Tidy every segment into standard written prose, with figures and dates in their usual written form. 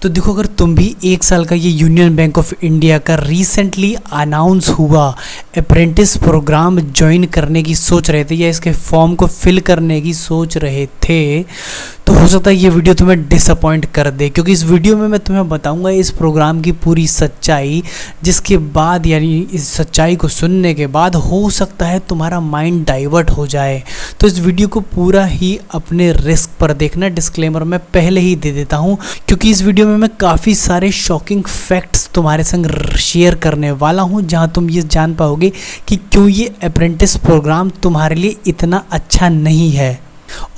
तो देखो, अगर तुम भी 1 साल का ये यूनियन बैंक ऑफ इंडिया का रिसेंटली अनाउंस हुआ अप्रेंटिस प्रोग्राम ज्वाइन करने की सोच रहे थे या इसके फॉर्म को फिल करने की सोच रहे थे, तो हो सकता है ये वीडियो तुम्हें डिसअपॉइंट कर दे, क्योंकि इस वीडियो में मैं तुम्हें बताऊंगा इस प्रोग्राम की पूरी सच्चाई, जिसके बाद यानी इस सच्चाई को सुनने के बाद हो सकता है तुम्हारा माइंड डाइवर्ट हो जाए। तो इस वीडियो को पूरा ही अपने रिस्क पर देखना, डिस्क्लेमर मैं पहले ही दे देता हूँ, क्योंकि इस वीडियो में मैं काफ़ी सारे शॉकिंग फैक्ट्स तुम्हारे संग शेयर करने वाला हूँ, जहाँ तुम ये जान पाओगे कि क्यों ये अप्रेंटिस प्रोग्राम तुम्हारे लिए इतना अच्छा नहीं है।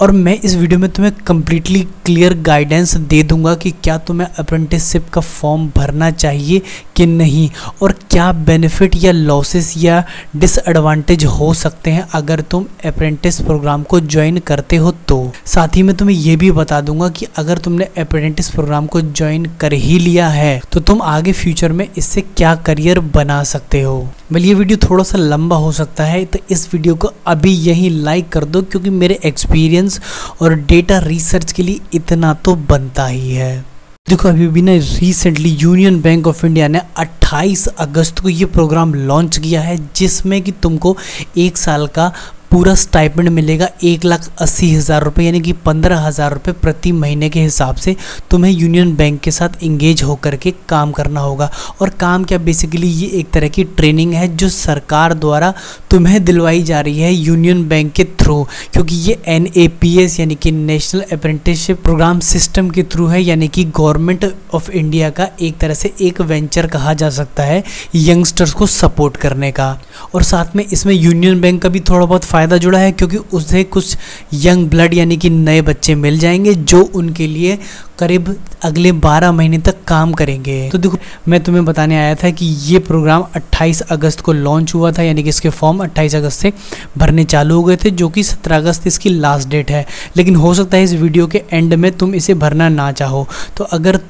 और मैं इस वीडियो में तुम्हें कम्प्लीटली क्लियर गाइडेंस दे दूंगा कि क्या तुम्हें अप्रेंटिसशिप का फॉर्म भरना चाहिए कि नहीं, और क्या बेनिफिट या लॉसेस या डिसएडवांटेज हो सकते हैं अगर तुम अप्रेंटिस प्रोग्राम को ज्वाइन करते हो। तो साथ ही मैं तुम्हें ये भी बता दूंगा कि अगर तुमने अप्रेंटिस प्रोग्राम को ज्वाइन कर ही लिया है तो तुम आगे फ्यूचर में इससे क्या करियर बना सकते हो। वेल, ये वीडियो थोड़ा सा लंबा हो सकता है, तो इस वीडियो को अभी यहीं लाइक कर दो, क्योंकि मेरे एक्सपीरियंस और डेटा रिसर्च के लिए इतना तो बनता ही है। देखो, अभी भी ना recently union bank of India ने 28 अगस्त को ये प्रोग्राम लॉन्च किया है, जिसमें कि तुमको 1 साल का पूरा स्टाइपेंड मिलेगा 1,80,000 रुपये, यानी कि 15,000 रुपये प्रति महीने के हिसाब से तुम्हें यूनियन बैंक के साथ इंगेज होकर के काम करना होगा। और काम क्या, बेसिकली ये एक तरह की ट्रेनिंग है जो सरकार द्वारा तुम्हें दिलवाई जा रही है यूनियन बैंक के थ्रू, क्योंकि ये NAPS यानी कि नेशनल अप्रेंटिसशिप प्रोग्राम सिस्टम के थ्रू है, यानी कि गवर्नमेंट ऑफ इंडिया का एक तरह से एक वेंचर कहा जा सकता है यंगस्टर्स को सपोर्ट करने का। और साथ में इसमें यूनियन बैंक का भी थोड़ा बहुत फ़ायदा जुड़ा है, क्योंकि उसे कुछ यंग ब्लड यानी कि नए बच्चे मिल जाएंगे जो उनके लिए करीब अगले 12 महीने तक काम करेंगे। तो देखो, मैं तुम्हें बताने आया था कि ये प्रोग्राम 28 अगस्त को लॉन्च हुआ था, यानी कि इसके फॉर्म 28 अगस्त से भरने चालू हो गए थे, जो कि 17 अगस्त इसकी लास्ट डेट है। लेकिन हो सकता है इस वीडियो के एंड में तुम इसे भरना ना चाहो। तो अगर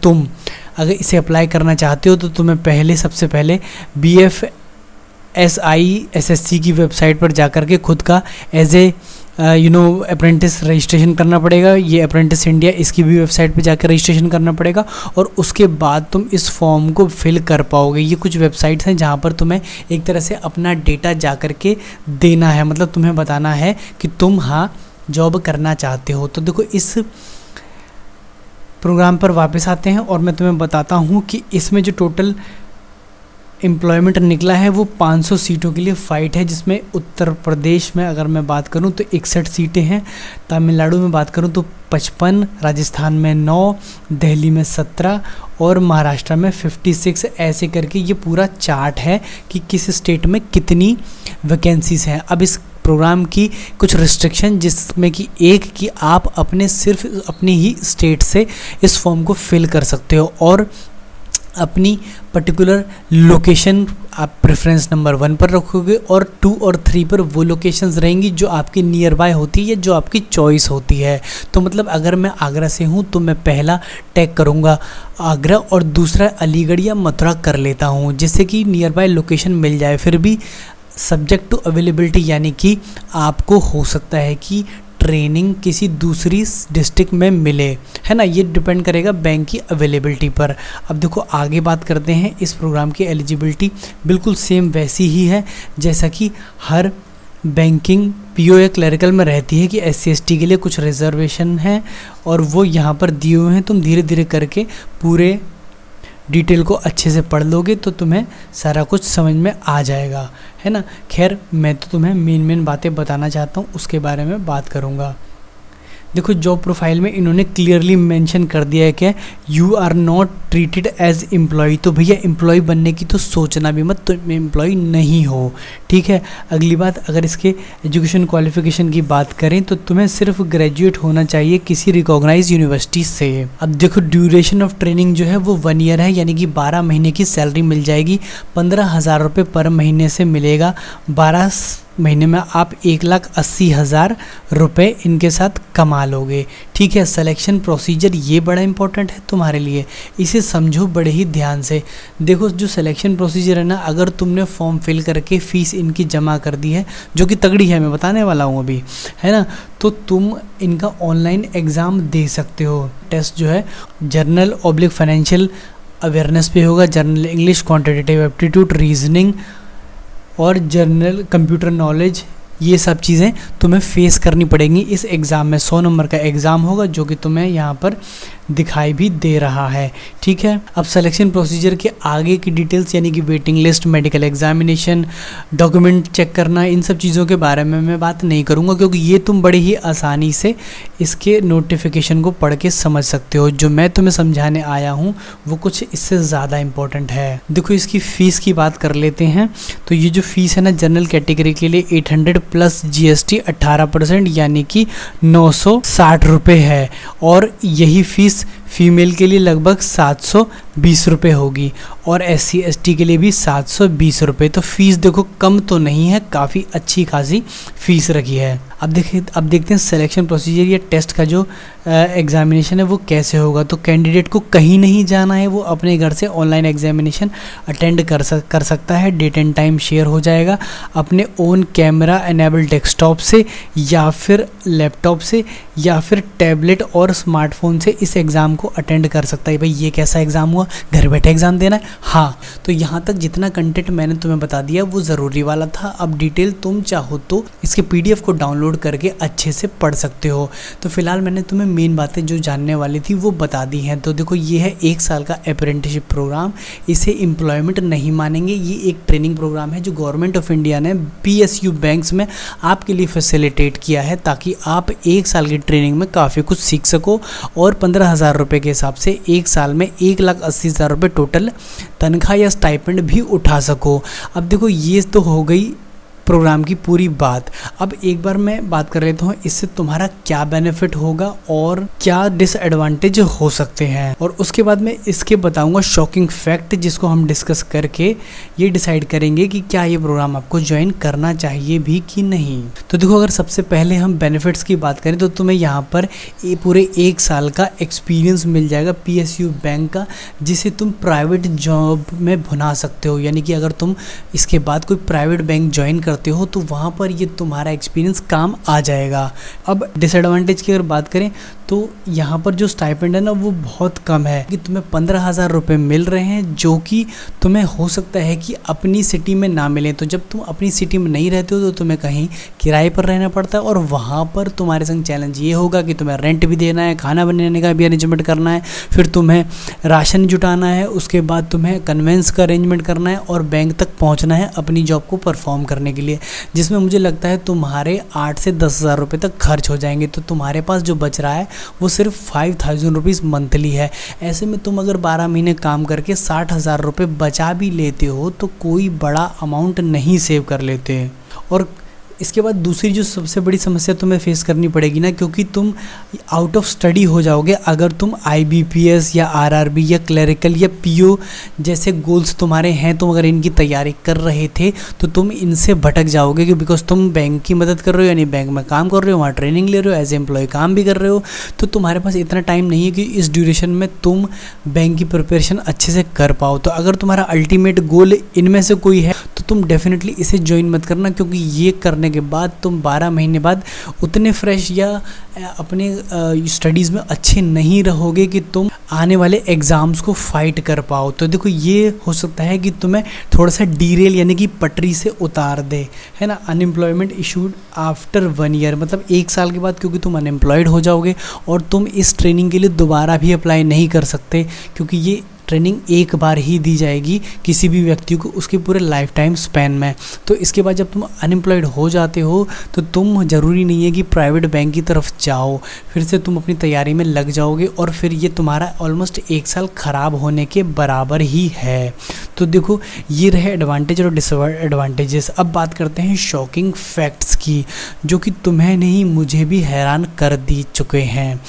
इसे अप्लाई करना चाहते हो तो तुम्हें सबसे पहले BFSI की वेबसाइट पर जाकर के खुद का एज ए अप्रेंटिस रजिस्ट्रेशन करना पड़ेगा। ये अप्रेंटिस इंडिया, इसकी भी वेबसाइट पे जाकर रजिस्ट्रेशन करना पड़ेगा, और उसके बाद तुम इस फॉर्म को फिल कर पाओगे। ये कुछ वेबसाइट्स हैं जहाँ पर तुम्हें एक तरह से अपना डेटा जा कर के देना है, मतलब तुम्हें बताना है कि तुम जॉब करना चाहते हो। तो देखो, इस प्रोग्राम पर वापस आते हैं और मैं तुम्हें बताता हूँ कि इसमें जो टोटल एम्प्लॉयमेंट निकला है वो 500 सीटों के लिए फ़ाइट है, जिसमें उत्तर प्रदेश में अगर मैं बात करूं तो 61 सीटें हैं, तमिलनाडु में बात करूं तो 55, राजस्थान में 9, दिल्ली में 17 और महाराष्ट्र में 56। ऐसे करके ये पूरा चार्ट है कि किस स्टेट में कितनी वैकेंसीज हैं। अब इस प्रोग्राम की कुछ रिस्ट्रिक्शन, जिसमें कि एक कि आप सिर्फ अपनी ही स्टेट से इस फॉर्म को फिल कर सकते हो, और अपनी पर्टिकुलर लोकेशन आप प्रेफरेंस नंबर 1 पर रखोगे, और 2 और 3 पर वो लोकेशंस रहेंगी जो आपकी नियर बाय होती है, जो आपकी चॉइस होती है। तो मतलब अगर मैं आगरा से हूँ तो मैं पहला टैग करूँगा आगरा और दूसरा अलीगढ़ या मथुरा कर लेता हूँ, जिससे कि नियर बाय लोकेशन मिल जाए। फिर भी सब्जेक्ट टू अवेलेबिलिटी, यानी कि आपको हो सकता है कि ट्रेनिंग किसी दूसरी डिस्ट्रिक्ट में मिले, है ना, ये डिपेंड करेगा बैंक की अवेलेबिलिटी पर। अब देखो, आगे बात करते हैं। इस प्रोग्राम की एलिजिबिलिटी बिल्कुल सेम वैसी ही है जैसा कि हर बैंकिंग PO या क्लरिकल में रहती है, कि SC/ST के लिए कुछ रिजर्वेशन है और वो यहाँ पर दिए हुए हैं। तुम धीरे धीरे करके पूरे डिटेल को अच्छे से पढ़ लोगे तो तुम्हें सारा कुछ समझ में आ जाएगा, है ना। खैर, मैं तो तुम्हें मेन बातें बताना चाहता हूँ, उसके बारे में बात करूँगा। देखो, जॉब प्रोफाइल में इन्होंने क्लियरली मेंशन कर दिया है कि you are not treated as employ. तो भैया, एम्प्लॉय बनने की तो सोचना भी मत, तुम एम्प्लॉय नहीं हो, ठीक है। अगली बात, अगर इसके एजुकेशन क्वालिफिकेशन की बात करें तो तुम्हें सिर्फ ग्रेजुएट होना चाहिए किसी रिकॉग्नाइज यूनिवर्सिटी से। अब देखो, ड्यूरेशन ऑफ ट्रेनिंग जो है वो 1 ईयर है, यानी कि 12 महीने की सैलरी मिल जाएगी। 15,000 रुपये पर महीने से मिलेगा। 12 महीने में आप 1,80,000 रुपये इनके साथ कमा लोगे। ठीक है, सिलेक्शन प्रोसीजर ये बड़ा इंपॉर्टेंट है तुम्हारे लिए, इसे समझो बड़े ही ध्यान से। देखो जो सिलेक्शन प्रोसीजर है ना, अगर तुमने फॉर्म फिल करके फ़ीस इनकी जमा कर दी है, जो कि तगड़ी है, मैं बताने वाला हूँ अभी, है ना, तो तुम इनका ऑनलाइन एग्ज़ाम दे सकते हो। टेस्ट जो है जर्नल ऑब्लिक फाइनेंशियल अवेयरनेस पे होगा, general English, quantitative aptitude, reasoning और जनरल कंप्यूटर नॉलेज, ये सब चीज़ें तुम्हें फेस करनी पड़ेंगी इस एग्ज़ाम में। 100 नंबर का एग्ज़ाम होगा जो कि तुम्हें यहाँ पर दिखाई भी दे रहा है। ठीक है, अब सिलेक्शन प्रोसीजर के आगे की डिटेल्स यानी कि waiting list, medical examination, document check करना, इन सब चीज़ों के बारे में मैं बात नहीं करूँगा, क्योंकि ये तुम बड़े ही आसानी से इसके नोटिफिकेशन को पढ़ के समझ सकते हो। जो मैं तुम्हें समझाने आया हूँ वो कुछ इससे ज़्यादा इम्पोर्टेंट है। देखो इसकी फ़ीस की बात कर लेते हैं। तो ये जो फ़ीस है ना, जनरल कैटेगरी के लिए 800 प्लस GST 18% यानी कि 960 रुपये है, और यही फ़ीस फीमेल के लिए लगभग 720 रुपये होगी, और SC ST के लिए भी 720 रुपये। तो फ़ीस देखो कम तो नहीं है, काफ़ी अच्छी खासी फ़ीस रखी है। अब देखते हैं सिलेक्शन प्रोसीजर या टेस्ट का जो एग्ज़ामिनेशन है वो कैसे होगा। तो कैंडिडेट को कहीं नहीं जाना है, वो अपने घर से ऑनलाइन एग्ज़ामिनेशन अटेंड कर सकता है। डेट एंड टाइम शेयर हो जाएगा अपने ओन कैमरा एनेबल डेस्कटॉप से, या फिर लैपटॉप से, या फिर टैबलेट और स्मार्टफोन से इस एग्ज़ाम को अटेंड कर सकता है। भाई ये कैसा एग्ज़ाम हुआ, घर बैठे एग्ज़ाम देना है? हाँ, तो यहाँ तक जितना कंटेंट मैंने तुम्हें बता दिया वो ज़रूरी वाला था। अब डिटेल तुम चाहो तो इसके PDF को डाउनलोड करके अच्छे से पढ़ सकते हो। तो फिलहाल मैंने तुम्हें मेन बातें जो जानने वाली थी वो बता दी हैं। तो देखो ये है 1 साल का अप्रेंटिसशिप प्रोग्राम, इसे एम्प्लॉयमेंट नहीं मानेंगे, ये एक ट्रेनिंग प्रोग्राम है जो गवर्नमेंट ऑफ इंडिया ने PSU बैंक्स में आपके लिए फैसिलिटेट किया है, ताकि आप 1 साल की ट्रेनिंग में काफ़ी कुछ सीख सको और 15,000 रुपये के हिसाब से 1 साल में 1,80,000 रुपये टोटल तनख्वाह या स्टाइपेंड भी उठा सको। अब देखो ये तो हो गई प्रोग्राम की पूरी बात। अब एक बार मैं बात कर लेता हूँ इससे तुम्हारा क्या बेनिफिट होगा और क्या डिसएडवांटेज हो सकते हैं, और उसके बाद मैं इसके बताऊंगा शॉकिंग फैक्ट, जिसको हम डिस्कस करके ये डिसाइड करेंगे कि क्या ये प्रोग्राम आपको ज्वाइन करना चाहिए भी कि नहीं। तो देखो अगर सबसे पहले हम बेनिफिट्स की बात करें तो तुम्हें यहाँ पर पूरे 1 साल का एक्सपीरियंस मिल जाएगा PSU बैंक का, जिसे तुम प्राइवेट जॉब में भुना सकते हो। यानी कि अगर तुम इसके बाद कोई प्राइवेट बैंक ज्वाइन करते हो तो वहाँ पर ये तुम्हारा एक्सपीरियंस काम आ जाएगा। अब डिसएडवांटेज की अगर बात करें तो यहाँ पर जो स्टाइपेंड है ना वो बहुत कम है, कि तुम्हें 15,000 रुपये मिल रहे हैं, जो कि तुम्हें हो सकता है कि अपनी सिटी में ना मिलें। तो जब तुम अपनी सिटी में नहीं रहते हो तो तुम्हें कहीं किराए पर रहना पड़ता है, और वहाँ पर तुम्हारे संग चैलेंज ये होगा कि तुम्हें रेंट भी देना है, खाना बनाने का भी अरेंजमेंट करना है, फिर तुम्हें राशन जुटाना है, उसके बाद तुम्हें कन्वेंस का अरेंजमेंट करना है और बैंक तक पहुँचना है अपनी जॉब को परफॉर्म करने के लिए, जिसमें मुझे लगता है तुम्हारे 8 से 10,000 रुपये तक खर्च हो जाएंगे। तो तुम्हारे पास जो बच रहा है वो सिर्फ 5,000 रुपीज़ मंथली है। ऐसे में तुम अगर 12 महीने काम करके 60,000 रुपये बचा भी लेते हो तो कोई बड़ा अमाउंट नहीं सेव कर लेते। और इसके बाद दूसरी जो सबसे बड़ी समस्या तुम्हें फेस करनी पड़ेगी ना, क्योंकि तुम आउट ऑफ स्टडी हो जाओगे अगर तुम IBPS या RRB या क्लरिकल या PO जैसे गोल्स तुम्हारे हैं, तुम अगर इनकी तैयारी कर रहे थे तो तुम इनसे भटक जाओगे, कि बिकॉज तुम बैंक की मदद कर रहे हो, यानी बैंक में काम कर रहे हो, वहाँ ट्रेनिंग ले रहे हो, एज एम्प्लॉय काम भी कर रहे हो, तो तुम्हारे पास इतना टाइम नहीं है कि इस ड्यूरेशन में तुम बैंक की प्रिपरेशन अच्छे से कर पाओ। तो अगर तुम्हारा अल्टीमेट गोल इनमें से कोई है तो तुम डेफिनेटली इसे ज्वाइन मत करना, क्योंकि ये करने के बाद तुम 12 महीने बाद उतने फ्रेश या अपने स्टडीज़ में अच्छे नहीं रहोगे कि तुम आने वाले एग्ज़ाम्स को फाइट कर पाओ। तो देखो ये हो सकता है कि तुम्हें थोड़ा सा डीरेल यानी कि पटरी से उतार दे, है ना। अनएम्प्लॉयमेंट इशूड आफ्टर 1 ईयर, मतलब 1 साल के बाद, क्योंकि तुम अनएम्प्लॉयड हो जाओगे और तुम इस ट्रेनिंग के लिए दोबारा भी अप्लाई नहीं कर सकते, क्योंकि ये ट्रेनिंग एक बार ही दी जाएगी किसी भी व्यक्ति को उसके पूरे लाइफ टाइम स्पैन में। तो इसके बाद जब तुम अनएम्प्लॉयड हो जाते हो तो तुम ज़रूरी नहीं है कि प्राइवेट बैंक की तरफ जाओ, फिर से तुम अपनी तैयारी में लग जाओगे और फिर ये तुम्हारा ऑलमोस्ट 1 साल ख़राब होने के बराबर ही है। तो देखो ये रहे एडवांटेज और डिसएडवांटेजेस। अब बात करते हैं शॉकिंग फैक्ट्स की, जो कि तुम्हें नहीं मुझे भी हैरान कर दी चुके हैं।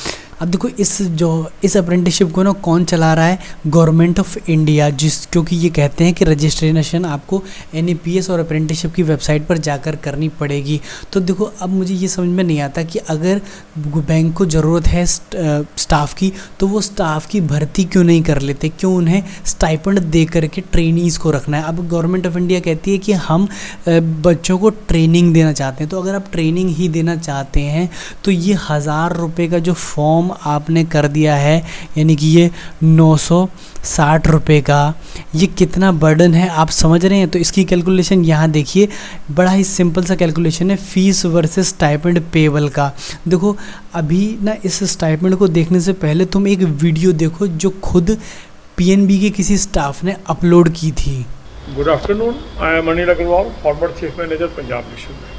अब देखो इस अप्रेंटिसशिप को ना कौन चला रहा है, गवर्नमेंट ऑफ इंडिया, क्योंकि ये कहते हैं कि रजिस्ट्रेशन आपको NAPS और अप्रेंटिसशिप की वेबसाइट पर जाकर करनी पड़ेगी। तो देखो अब मुझे ये समझ में नहीं आता कि अगर बैंक को ज़रूरत है स्टाफ की तो वो स्टाफ की भर्ती क्यों नहीं कर लेते, क्यों उन्हें स्टाइपेंड दे करके ट्रेनीज़ को रखना है। अब गवर्नमेंट ऑफ इंडिया कहती है कि हम बच्चों को ट्रेनिंग देना चाहते हैं, तो अगर आप ट्रेनिंग ही देना चाहते हैं तो ये 1000 रुपये का जो फॉर्म आपने कर दिया है, यानी कि ये 960 रुपये का, ये कितना बर्डन है आप समझ रहे हैं। तो इसकी कैलकुलेशन यहाँ देखिए, बड़ा ही सिंपल सा कैलकुलेशन है फीस वर्सेस स्टाइपेंड पेबल का। देखो अभी ना इस स्टाइपेंड को देखने से पहले तुम एक वीडियो देखो जो खुद PNB के किसी स्टाफ ने अपलोड की थी। Good afternoon. I am Anil Agarwal, former Chief Manager, Punjab National Bank.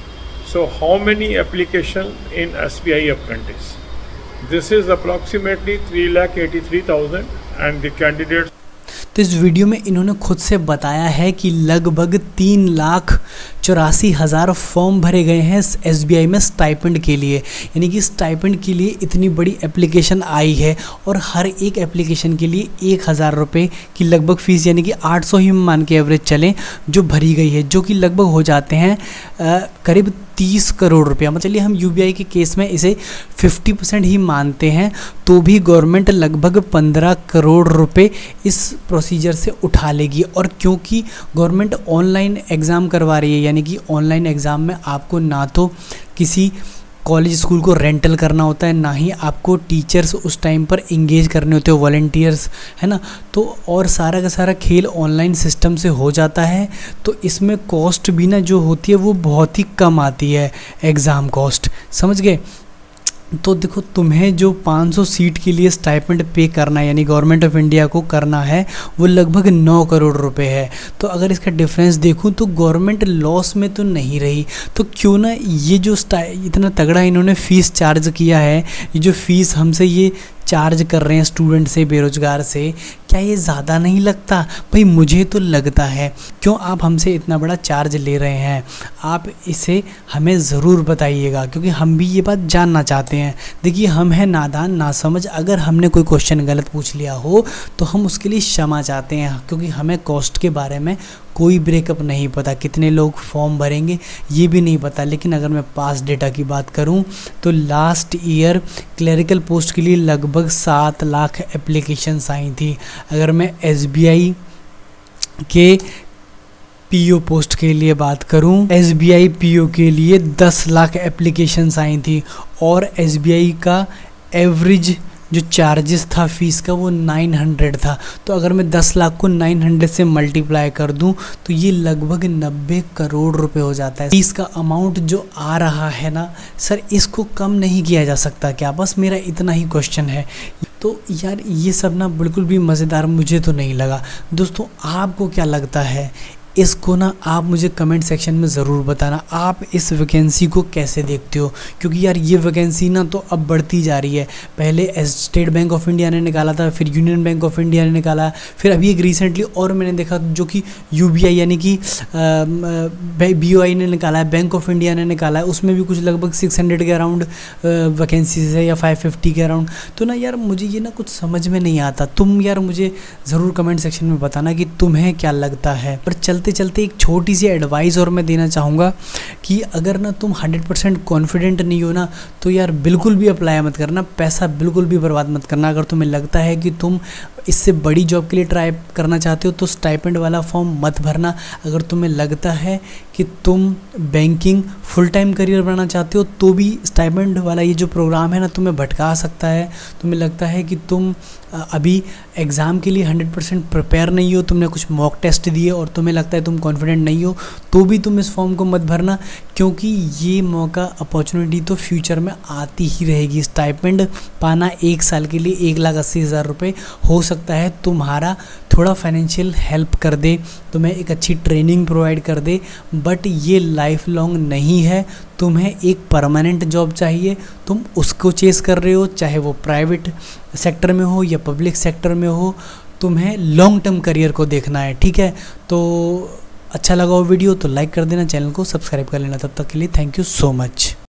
So, how many applications in SBI Apprentice? This is approximately 3,83,000 and the candidates. तो इस वीडियो में इन्होंने खुद से बताया है कि लगभग 3,84,000 फॉर्म भरे गए हैं SBI में स्टाइपेंड के लिए, यानी कि स्टाइपेंड के लिए इतनी बड़ी एप्लीकेशन आई है और हर एक एप्लीकेशन के लिए 1,000 रुपये की लगभग फ़ीस, यानी कि 800 ही मान के एवरेज चलें, जो भरी गई है, जो कि लगभग हो जाते हैं करीब 30 करोड़ रुपया। मतलब चलिए हम UBI के केस में इसे 50% ही मानते हैं, तो भी गवर्नमेंट लगभग 15 करोड़ रुपए इस प्रोसीजर से उठा लेगी। और क्योंकि गवर्नमेंट ऑनलाइन एग्ज़ाम करवा रही है, यानी कि ऑनलाइन एग्ज़ाम में आपको ना तो किसी कॉलेज स्कूल को रेंटल करना होता है, ना ही आपको टीचर्स उस टाइम पर इंगेज करने होते हो, वॉलंटियर्स, है ना। तो और सारा का सारा खेल ऑनलाइन सिस्टम से हो जाता है, तो इसमें कॉस्ट भी ना जो होती है वो बहुत ही कम आती है, एग्ज़ाम कॉस्ट, समझ गए। तो देखो तुम्हें जो 500 सीट के लिए स्टाइपेंड पे करना है, यानी गवर्नमेंट ऑफ इंडिया को करना है, वो लगभग 9 करोड़ रुपए है। तो अगर इसका डिफरेंस देखूं तो गवर्नमेंट लॉस में तो नहीं रही। तो क्यों ना ये जो इतना तगड़ा इन्होंने फ़ीस चार्ज किया है, ये जो फ़ीस हमसे ये चार्ज कर रहे हैं स्टूडेंट से, बेरोज़गार से, क्या ये ज़्यादा नहीं लगता? भाई मुझे तो लगता है। क्यों आप हमसे इतना बड़ा चार्ज ले रहे हैं? आप इसे हमें ज़रूर बताइएगा, क्योंकि हम भी ये बात जानना चाहते हैं। देखिए हम हैं नादान नासमझ, अगर हमने कोई क्वेश्चन गलत पूछ लिया हो तो हम उसके लिए क्षमा चाहते हैं, क्योंकि हमें कॉस्ट के बारे में कोई ब्रेकअप नहीं पता, कितने लोग फॉर्म भरेंगे ये भी नहीं पता। लेकिन अगर मैं पास डेटा की बात करूं तो लास्ट ईयर क्लरिकल पोस्ट के लिए लगभग 7 लाख एप्लीकेशंस आई थी। अगर मैं SBI के PO पोस्ट के लिए बात करूं, SBI PO के लिए 10 लाख एप्लीकेशंस आई थी, और SBI का एवरेज जो चार्जेस था फ़ीस का वो 900 था। तो अगर मैं 10 लाख को 900 से मल्टीप्लाई कर दूं तो ये लगभग 90 करोड़ रुपए हो जाता है। फ़ीस का अमाउंट जो आ रहा है ना सर, इसको कम नहीं किया जा सकता क्या? बस मेरा इतना ही क्वेश्चन है। तो यार ये सब ना बिल्कुल भी मज़ेदार मुझे तो नहीं लगा। दोस्तों आपको क्या लगता है? इसको ना आप मुझे कमेंट सेक्शन में ज़रूर बताना, आप इस वैकेंसी को कैसे देखते हो, क्योंकि यार ये वैकेंसी ना तो अब बढ़ती जा रही है। पहले स्टेट बैंक ऑफ इंडिया ने निकाला था, फिर यूनियन बैंक ऑफ इंडिया ने निकाला, फिर अभी एक रिसेंटली और मैंने देखा जो कि UBI यानी कि BOI ने निकाला है, बैंक ऑफ इंडिया ने निकाला है, उसमें भी कुछ लगभग 600 के अराउंड वैकेंसीज है या 550 के अराउंड। तो ना यार मुझे ये ना कुछ समझ में नहीं आता। तुम यार मुझे ज़रूर कमेंट सेक्शन में बताना कि तुम्हें क्या लगता है। पर चलते चलते एक छोटी सी एडवाइस और मैं देना चाहूँगा कि अगर ना तुम 100% कॉन्फिडेंट नहीं हो ना तो यार बिल्कुल भी अप्लाई मत करना, पैसा बिल्कुल भी बर्बाद मत करना। अगर तुम्हें लगता है कि तुम इससे बड़ी जॉब के लिए ट्राई करना चाहते हो तो स्टाइपेंड वाला फॉर्म मत भरना। अगर तुम्हें लगता है कि तुम बैंकिंग फुल टाइम करियर बनाना चाहते हो तो भी स्टाइपेंड वाला ये जो प्रोग्राम है ना तुम्हें भटका सकता है। तुम्हें लगता है कि तुम अभी एग्ज़ाम के लिए 100% प्रिपेयर नहीं हो, तुमने कुछ मॉक टेस्ट दिए और तुम्हें लगता है तुम कॉन्फिडेंट नहीं हो, तो भी तुम इस फॉर्म को मत भरना, क्योंकि ये मौका अपॉर्चुनिटी तो फ्यूचर में आती ही रहेगी। स्टाइपेंड पाना 1 साल के लिए 1,80,000 रुपये हो सकता है तुम्हारा थोड़ा फाइनेंशियल हेल्प कर दे, तुम्हें एक अच्छी ट्रेनिंग प्रोवाइड कर दे, बट ये लाइफ लॉन्ग नहीं है। तुम्हें एक परमानेंट जॉब चाहिए, तुम उसको चेस कर रहे हो, चाहे वो प्राइवेट सेक्टर में हो या पब्लिक सेक्टर में हो, तुम्हें लॉन्ग टर्म करियर को देखना है, ठीक है। तो अच्छा लगा वो वीडियो तो लाइक कर देना, चैनल को सब्सक्राइब कर लेना। तब तक के लिए थैंक यू सो मच।